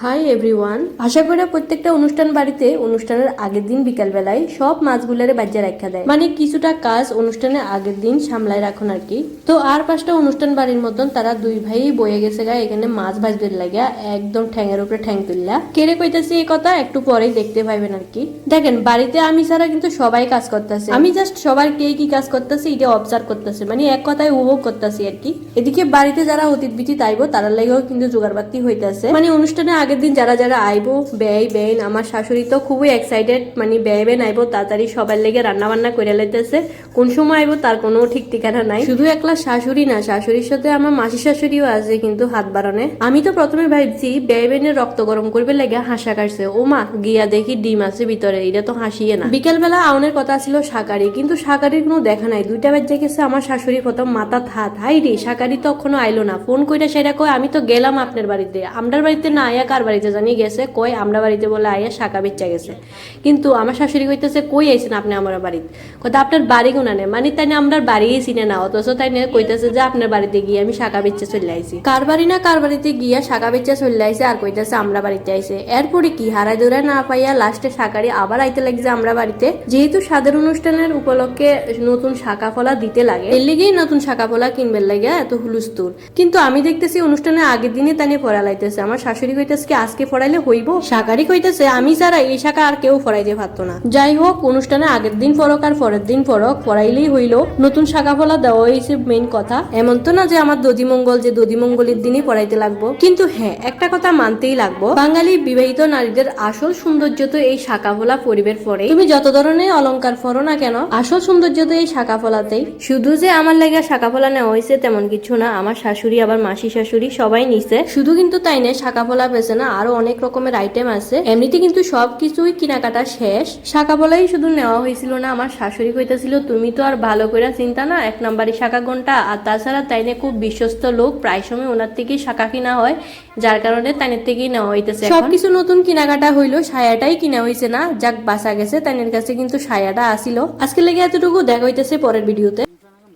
Hi everyone, আশা করি প্রত্যেকটা অনুষ্ঠান বাড়িতে অনুষ্ঠানের আগের দিন বিকাল বেলায় সব মাছগুলারে বাজ্যা রাখা দেয়, মানে কিছুটা কাজ অনুষ্ঠানের আগের দিন সামলায় রাখুন আর কি। তো আর পাঁচটা অনুষ্ঠান বাড়ির মতন তারা দুই ভাই বয়ে গেছে গা এখানে মাছ ভাজতে লাগিয়া একদম ঠ্যাঙের উপরে ঠ্যাং তুললা। কেড়ে কইতাছি এই কথা একটু পরেই দেখতে পাইবেন আর কি। দেখেন বাড়িতে আমি ছাড়া কিন্তু সবাই কাজ করতেছে, আমি জাস্ট সবার কে কি কাজ করতেছে এটা অবজার্ভ করতেছে, মানে এক কথায় উপভোগ করতেছি আর কি। এদিকে বাড়িতে যারা অতিথি আইবো তারা লাগেও কিন্তু জোগাড়বাতি হইতেছে, মানে অনুষ্ঠানে আগের দিন যারা যারা আইবো ব্যয় বেন আমার শাশুড়ি তো খুবই এক্সাইটেড, মানে ব্যয় বেন আইবো তাড়াতাড়ি সবার লেগে রান্না বান্না করে লাইতেছে। কোন সময় আইবো তার কোনো ঠিক ঠিকানা নাই। শুধু একলা শাশুড়ি না, শাশুড়ির সাথে আমার মাসি শাশুড়িও আছে কিন্তু হাত বাড়ানে। আমি তো প্রথমে ভাবছি ব্যয় বেনের রক্ত গরম করবে লেগে হাসা কাটছে, ও মা গিয়া দেখি ডিম আছে ভিতরে, এটা তো হাসিয়ে না। বিকেল বেলা আউনের কথা ছিল শাকারি, কিন্তু শাকারির কোনো দেখা নাই। 2টা বাজে গেছে, আমার শাশুড়ি প্রথম মাথা থাত হাই রে শাকারি তো এখনো আইলো না। ফোন কইরা সেটা কয় আমি তো গেলাম আপনার বাড়িতে, আমরার বাড়িতে না আয়া কার বাড়িতে জানি গেছে, কই আমরা বাড়িতে বলে আয়া শাকা বেচা গেছে। কিন্তু আমার শাশুড়ি কইতেছে কই আইছেন আপনি আমার বাড়িতে, কথা আপনার বাড়ি গুনা নেই, মানে তাই না আমরা বাড়িই চিনে না, অথচ তাই না কইতেছে যে আপনার বাড়িতে গিয়ে আমি শাকা বেচা চলে আইছি। কার বাড়ি না কার বাড়িতে গিয়া শাকা বেচা চলে আইছে আর কইতেছে আমরা বাড়িতে আইছে। এরপরে কি হারাই দৌড়ায় না পাইয়া লাস্টে শাকারি আবার আইতে লাগছে আমরা বাড়িতে, যেহেতু সাদের অনুষ্ঠানের উপলক্ষে নতুন শাকা ফলা দিতে লাগে, এর লেগেই নতুন শাকা ফলা কিনবে লাগে এত হুলুস্তুর। কিন্তু আমি দেখতেছি অনুষ্ঠানের আগের দিনে তানে পড়া লাইতেছে। আমার শাশুড়ি কইতেছে কি আজকে পড়াইলে হইব, শাকারি কইতেছে আমি ছাড়া এই শাকা আর কেউ পড়াইতে পারতো না। যাই হোক অনুষ্ঠানে আগের দিন পড়ক আর পরের দিন পড়ক, পড়াইলেই হইলো। নতুন শাকা ফলা দেওয়া হয়েছে মেইন কথা, এমন তো না যে আমার দধিমঙ্গল যে দধিমঙ্গলের দিনই পড়াইতে লাগবো। কিন্তু হ্যাঁ একটা কথা মানতেই লাগবো, বাঙালি বিবাহিত নারীদের আসল সৌন্দর্য তো এই শাকা ফলা পরিবের পরে। তুমি যত ধরনের অলংকার পরো না কেন, আসল সৌন্দর্য তো এই শাকা ফলাতেই। শুধু যে আমার লাগে শাকা ফলা নেওয়া হয়েছে তেমন কিছু না, আমার শাশুড়ি আবার মাসি শাশুড়ি সবাই নিছে। শুধু কিন্তু তাই না শাকা ফলা পেছে না, আরো অনেক রকমের আইটেম আছে। এমনিতে কিন্তু সবকিছুই কেনাকাটা শেষ, শাকা ফলাই শুধু নেওয়া হয়েছিল না। আমার শাশুড়ি কইতেছিল তুমি তো আর ভালো করে চিন্তা না, 1 নম্বরই শাকা ঘন্টা, আর তাছাড়া তাইনে খুব বিশ্বস্ত লোক, প্রায় সময় ওনার থেকেই শাকা কিনা হয়, যার কারণে তাইনের থেকেই নেওয়া হইতেছে। সবকিছু নতুন কেনাকাটা হইলো, সায়াটাই কিনা হইছে না, যাক বাঁচা গেছে। তাইনের কাছে কিন্তু সায়াটা আসিল। আজকে লেগে এতটুকু দেখা হইতেছে পরের ভিডিওতে।